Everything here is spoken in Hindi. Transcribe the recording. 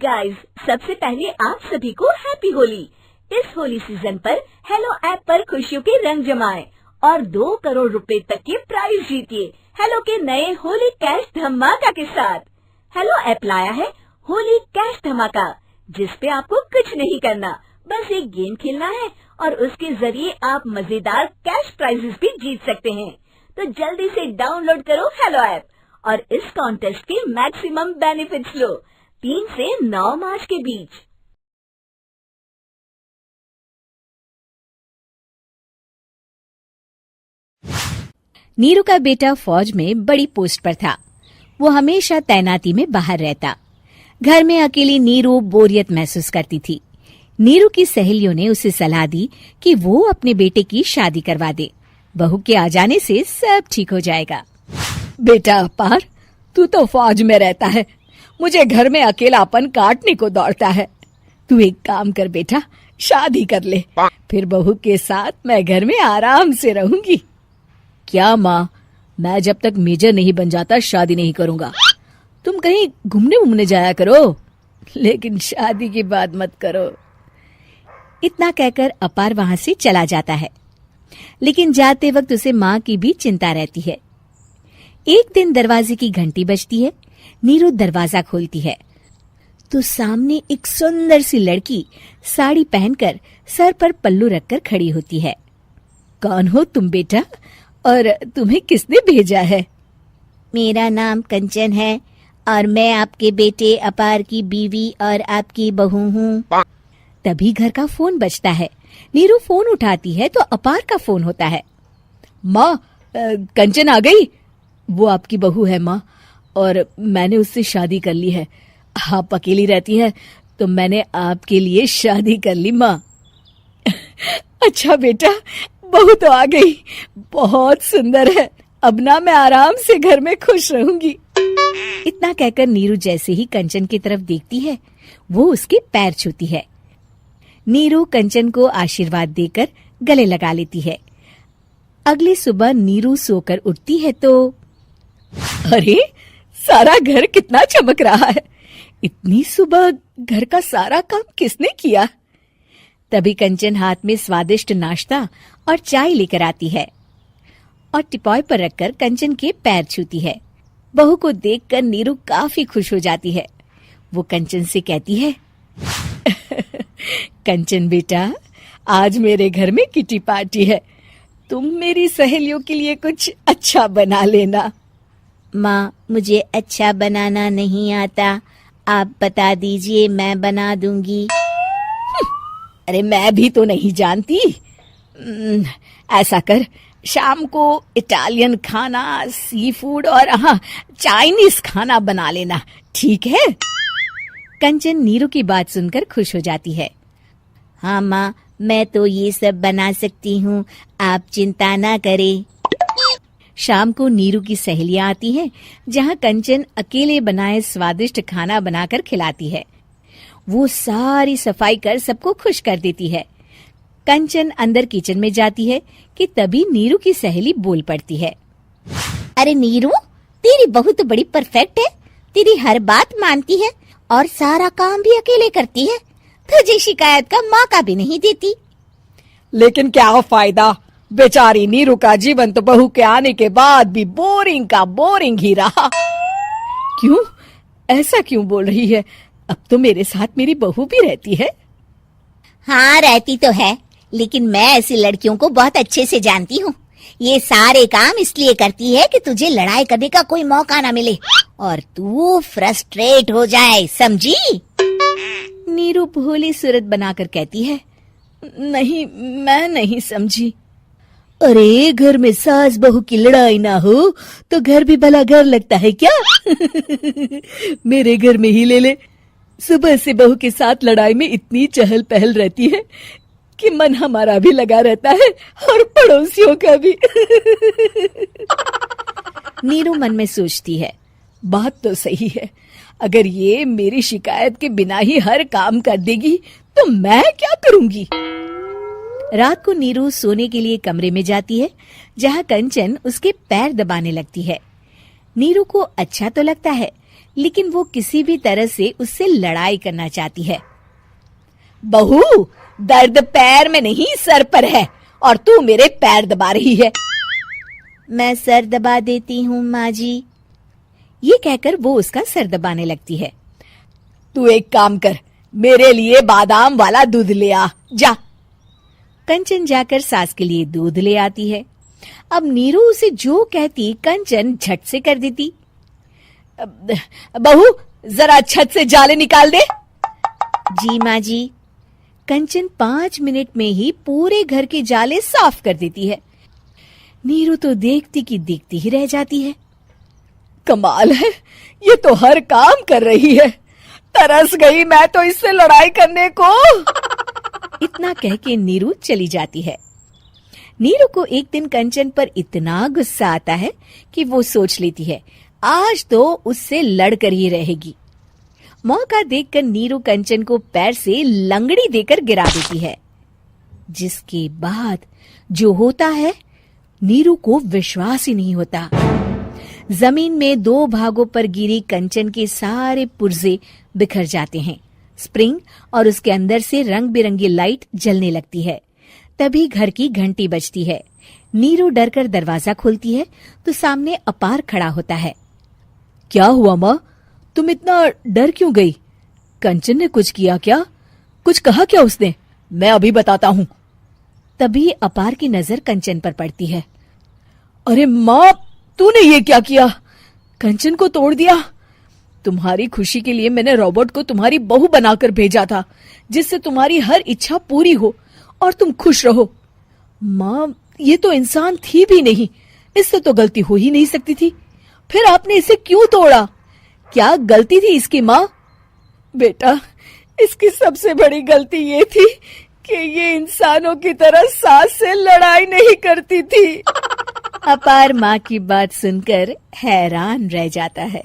गाइस, सबसे पहले आप सभी को हैप्पी होली। इस होली सीजन पर हेलो ऐप पर खुशियों के रंग जमाएं और 2 करोड़ रुपए तक के प्राइज जीतिए हेलो के नए होली कैश धमाका के साथ। हेलो ऐप लाया है होली कैश धमाका, जिस पे आपको कुछ नहीं करना, बस एक गेम खेलना है और उसके जरिए आप मजेदार कैश प्राइजेस भी जीत सकते हैं। तो जल्दी से डाउनलोड करो हेलो ऐप और इस कॉन्टेस्ट के मैक्सिमम बेनिफिट्स लो 3 से 9 मार्च के बीच। नीरू का बेटा फौज में बड़ी पोस्ट पर था। वो हमेशा तैनाती में बाहर रहता। घर में अकेली नीरू बोरियत महसूस करती थी। नीरू की सहेलियों ने उसे सलाह दी कि वो अपने बेटे की शादी करवा दे। बहू के आ जाने से सब ठीक हो जाएगा। बेटा अपार, तू तो फौज में रहता है, मुझे घर में अकेलापन काटने को दौड़ता है। तू एक काम कर बेटा, शादी कर ले, फिर बहू के साथ मैं घर में आराम से रहूंगी। क्या माँ, मैं जब तक मेजर नहीं बन जाता शादी नहीं करूंगा। तुम कहीं घूमने जाया करो, लेकिन शादी की बात मत करो। इतना कहकर अपार वहां से चला जाता है, लेकिन जाते वक्त उसे माँ की भी चिंता रहती है। एक दिन दरवाजे की घंटी बजती है। नीरू दरवाजा खोलती है तो सामने एक सुंदर सी लड़की साड़ी पहनकर सर पर पल्लू रखकर खड़ी होती है। कौन हो तुम बेटा, और तुम्हें किसने भेजा है? मेरा नाम कंचन है और मैं आपके बेटे अपार की बीवी और आपकी बहू हूँ। तभी घर का फोन बजता है। नीरू फोन उठाती है तो अपार का फोन होता है। माँ, कंचन आ गई। वो आपकी बहू है माँ, और मैंने उससे शादी कर ली है। आप अकेली रहती है तो मैंने आपके लिए शादी कर ली माँ। अच्छा बेटा, बहू तो आ गई, बहुत सुंदर है। अब ना मैं आराम से घर में खुश रहूंगी। इतना कहकर नीरू जैसे ही कंचन की तरफ देखती है, वो उसके पैर छूती है। नीरू कंचन को आशीर्वाद देकर गले लगा लेती है। अगली सुबह नीरू सोकर उठती है तो अरे, सारा घर कितना चमक रहा है। इतनी सुबह घर का सारा काम किसने किया? तभी कंचन हाथ में स्वादिष्ट नाश्ता और चाय लेकर आती है और टिपॉय पर रखकर कंचन के पैर छूती है। बहू को देखकर नीरू काफी खुश हो जाती है। वो कंचन से कहती है, कंचन बेटा, आज मेरे घर में किटी पार्टी है, तुम मेरी सहेलियों के लिए कुछ अच्छा बना लेना। माँ, मुझे अच्छा बनाना नहीं आता, आप बता दीजिए, मैं बना दूंगी। अरे मैं भी तो नहीं जानती। ऐसा कर, शाम को इटालियन खाना, सी फूड और हाँ, चाइनीज खाना बना लेना, ठीक है? कंचन नीरू की बात सुनकर खुश हो जाती है। हाँ माँ, मैं तो ये सब बना सकती हूँ, आप चिंता ना करें। शाम को नीरू की सहेलियां आती हैं, जहाँ कंचन अकेले बनाए स्वादिष्ट खाना बनाकर खिलाती है। वो सारी सफाई कर सबको खुश कर देती है। कंचन अंदर किचन में जाती है कि तभी नीरू की सहेली बोल पड़ती है। अरे नीरू, तेरी बहू तो बड़ी परफेक्ट है, तेरी हर बात मानती है और सारा काम भी अकेले करती है, तुझे शिकायत का मौका भी नहीं देती। लेकिन क्या फायदा, बेचारी नीरू का जीवन तो बहू के आने के बाद भी बोरिंग का बोरिंग ही रहा। क्यों, ऐसा क्यों बोल रही है? अब तो मेरे साथ मेरी बहू भी रहती है। हाँ, रहती तो है, लेकिन मैं ऐसी लड़कियों को बहुत अच्छे से जानती हूँ। ये सारे काम इसलिए करती है कि तुझे लड़ाई करने का कोई मौका ना मिले और तू फ्रस्ट्रेट हो जाए, समझी? नीरू भोली सूरत बनाकर कहती है, नहीं, मैं नहीं समझी। अरे, घर में सास बहू की लड़ाई ना हो तो घर भी भला घर लगता है क्या? मेरे घर में ही ले ले, सुबह से बहू के साथ लड़ाई में इतनी चहल पहल रहती है कि मन हमारा भी लगा रहता है और पड़ोसियों का भी। नीरू मन में सोचती है, बात तो सही है, अगर ये मेरी शिकायत के बिना ही हर काम कर देगी तो मैं क्या करूंगी? रात को नीरू सोने के लिए कमरे में जाती है, जहाँ कंचन उसके पैर दबाने लगती है। नीरू को अच्छा तो लगता है, लेकिन वो किसी भी तरह से उससे लड़ाई करना चाहती है। बहू, दर्द पैर में नहीं सर पर है और तू मेरे पैर दबा रही है। मैं सर दबा देती हूँ माँ जी। ये कहकर वो उसका सर दबाने लगती है। तू एक काम कर, मेरे लिए बादाम वाला दूध ले आ, जा। कंचन जाकर सास के लिए दूध ले आती है। अब नीरू उसे जो कहती कंचन झट से कर देती। बहू, जरा छत से जाले निकाल दे। जी माँ जी। कंचन 5 मिनट में ही पूरे घर के जाले साफ कर देती है। नीरू तो देखती की देखती ही रह जाती है। कमाल है, ये तो हर काम कर रही है। तरस गई मैं तो इससे लड़ाई करने को। इतना कह के नीरू चली जाती है। नीरू को एक दिन कंचन पर इतना गुस्सा आता है कि वो सोच लेती है आज तो उससे लड़कर ही रहेगी। मौका देखकर नीरू कंचन को पैर से लंगड़ी देकर गिरा देती है, जिसके बाद जो होता है नीरू को विश्वास ही नहीं होता। जमीन में 2 भागों पर गिरी कंचन के सारे पुर्जे बिखर जाते हैं। स्प्रिंग और उसके अंदर से रंग बिरंगी लाइट जलने लगती है। तभी घर की घंटी बजती है। नीरू डरकर दरवाजा खोलती है तो सामने अपार खड़ा होता है। क्या हुआ माँ, तुम इतना डर क्यों गई? कंचन ने कुछ किया क्या? कुछ कहा क्या उसने? मैं अभी बताता हूँ। तभी अपार की नजर कंचन पर पड़ती है। अरे माँ, तूने ये क्या किया? कंचन को तोड़ दिया। तुम्हारी खुशी के लिए मैंने रॉबर्ट को तुम्हारी बहू बनाकर भेजा था, जिससे तुम्हारी हर इच्छा पूरी हो और तुम खुश रहो। माँ, ये तो इंसान थी भी नहीं, इससे तो गलती हो ही नहीं सकती थी। फिर आपने इसे क्यों तोड़ा? क्या गलती थी इसकी माँ? बेटा, इसकी सबसे बड़ी गलती ये थी कि ये इंसानों की तरह सास से लड़ाई नहीं करती थी। अपार माँ की बात सुनकर हैरान रह जाता है।